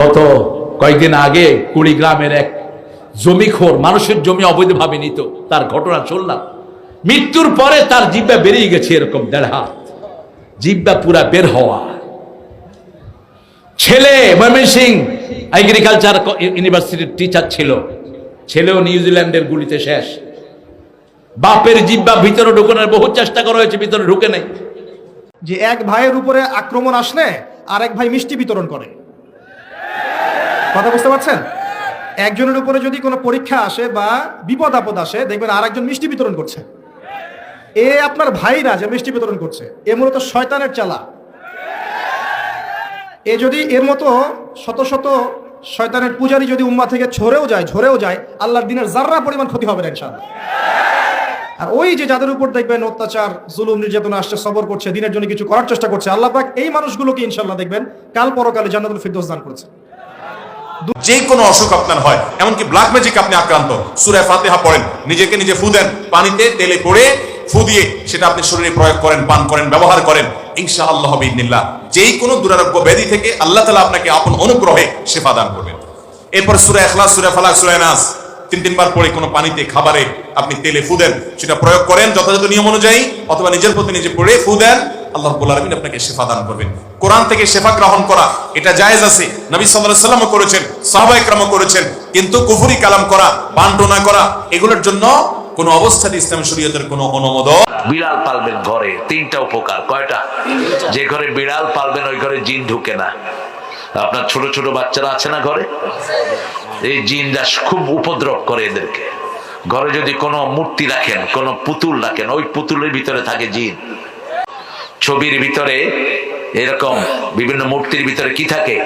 গত কয়েকদিন আগে কুড়িগ্রামের এক জমিখোর মানুষের জমি অবৈধভাবে নিত, তার ঘটনা শুনলাম। মৃত্যুর পরে তার জিহ্বা বেরিয়ে গেছে এরকম 1.5 হাত, জিহ্বা পুরা বের হওয়া। ছেলে ময়মনসিংহ এগ্রিকালচার ইউনিভার্সিটির টিচার ছিল, ছেলেও নিউজিল্যান্ডের গুলিতে শেষ। বাপের জিহ্বা ভিতরে ঢুকানোর বহু চেষ্টা করা হয়েছে, ভিতরে ঢুকে নেই। যে এক ভাইয়ের উপরে আক্রমণ আসলে আরেক ভাই মিষ্টি বিতরণ করে, কথা বুঝতে পারছেন? একজনের উপরে যদি কোনো পরীক্ষা আসে বা বিপদ আপদ আসে, দেখবেন আরেকজন মিষ্টি বিতরণ করছে। এ আপনার ভাই না যে মিষ্টি বিতরণ করছে, এ মূলত শয়তানের চালা। এ যদি এর মতো শত শত শয়তানের পূজারী যদি উম্মাহ থেকে ঝরেও যায় আল্লাহর দিনের যাররা পরিমাণ ক্ষতি হবে না ইনশাআল্লাহ। আর ওই যে যাদের উপর দেখবেন অত্যাচার জুলুম নির্যাতন আসছে, সবর করছে, দিনের জন্য কিছু করার চেষ্টা করছে, আল্লাহ পাক এই মানুষগুলোকে ইনশাআল্লাহ দেখবেন কাল পরকালে জান্নাতুল ফিরদৌস দান করেছে। যে কোনো অসুখ আপনার হয়, এমনকি ব্ল্যাক ম্যাজিক আপনি আক্রান্ত, সূরা ফাতিহা পড়েন, নিজেকে নিজে ফু দেন, পানিতে তেলে পড়ে ফু দিয়ে সেটা আপনি শরীরে প্রয়োগ করেন, পান করেন, ব্যবহার করেন, ইনশাআল্লাহ বিইذنিল্লাহ যেই কোনো দুরারোগ্য ব্যাধি থেকে আল্লাহ তাআলা আপনাকে আপন অনুগ্রহে শিফা দান করবেন। এরপর সূরা ইখলাস, সূরা ফালাক, সূরা নাস 3-3 বার পড়ে কোনো পানিতে, খাবারে আপনি তেলে ফু দেন, সেটা প্রয়োগ করেন যথাযথ নিয়ম অনুযায়ী, অথবা নিজের প্রতি নিজে পড়ে ফু দেন, আল্লাহ রাব্বুল আলামিন আপনাকে শিফা দান করবেন। কোরআন থেকে শিফা গ্রহণ করা এটা জায়েজ আছে, নবী সাল্লাল্লাহু আলাইহি ওয়াসাল্লামও করেছেন, সাহাবায়ে কেরামও করেছেন। কিন্তু কুফরি কালাম করা, বানটোনা করা, এগুলোর জন্য কোন অবস্থাতে ইসলাম শরীয়তের কোন অনুমোদন। বিড়াল পালবেন ঘরে, 3টা উপকার। কয়টা? যে ঘরে বিড়াল পালবেন ওই ঘরে জিন ঢুকে না। আপনার ছোট ছোট বাচ্চারা আছে না ঘরে, এই জিনরা খুব উপদ্রব করে এদেরকে। ঘরে যদি কোনো মূর্তি রাখেন, কোনো পুতুল রাখেন, ওই পুতুলের ভিতরে থাকে জিন। ছবির ভিতরে এরকম বিভিন্ন মূর্তির ভিতরে কি থাকে?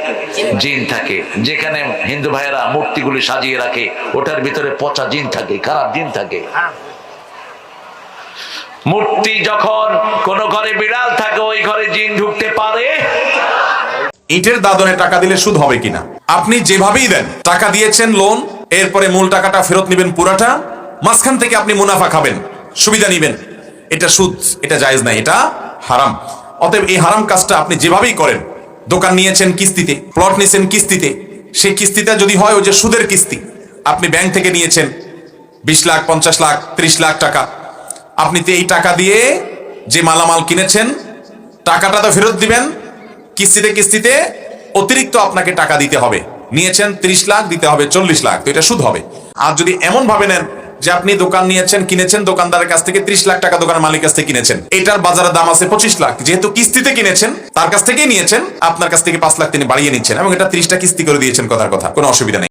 জিন থাকে। যেখানে হিন্দু ভাইয়েরা মূর্তিগুলি সাজিয়ে রাখে, ওটার ভিতরে পচা জিন থাকে, খারাপ জিন থাকে। মূর্তি যখন কোন ঘরে বিড়াল থাকে, ওই ঘরে জিন ঢুকতে পারে। ইটের দাদনে টাকা দিলে সুদ হবে কিনা? আপনি যেভাবেই দেন, টাকা দিয়েছেন লোন, এরপরে মূল টাকাটা ফেরত নেবেন পুরাটা, মাঝখান থেকে আপনি মুনাফা খাবেন, সুবিধা নেবেন, এটা সুদ, এটা জায়েজ নাই, এটা হারাম। অতএব এই হারাম কাজটা আপনি যেভাবেই করেন, দোকান নিয়েছেন কিস্তিতে, প্লট নিয়েছেন কিস্তিতে, সেই কিস্তিটা যদি হয় ওই যে সুদের কিস্তি, আপনি ব্যাংক থেকে নিয়েছেন 20 লাখ, 50 লাখ, 30 লাখ টাকা, আপনি তো এই টাকা দিয়ে যে মালামাল কিনেছেন, টাকাটা তো ফেরত দিবেন, কিস্তিতে অতিরিক্ত আপনাকে টাকা দিতে হবে। নিয়েছেন 30 লাখ, দিতে হবে 40 লাখ, তো এটা সুদ হবে। আর যদি এমন ভাবে নেন যে আপনি দোকান নিয়েছেন, কিনেছেন দোকানদারের কাছ থেকে 30 লাখ টাকা, দোকানের মালিক কাছ থেকে কিনেছেন, এটার বাজারের দাম আছে 25 লাখ, যেহেতু কিস্তিতে কিনেছেন, তার কাছ থেকেই নিয়েছেন, আপনার কাছ থেকে 5 লাখ তিনি বাড়িয়ে নিচ্ছেন এবং এটা 30টা কিস্তি করে দিয়েছেন, কথার কথা, কোনো অসুবিধা নেই।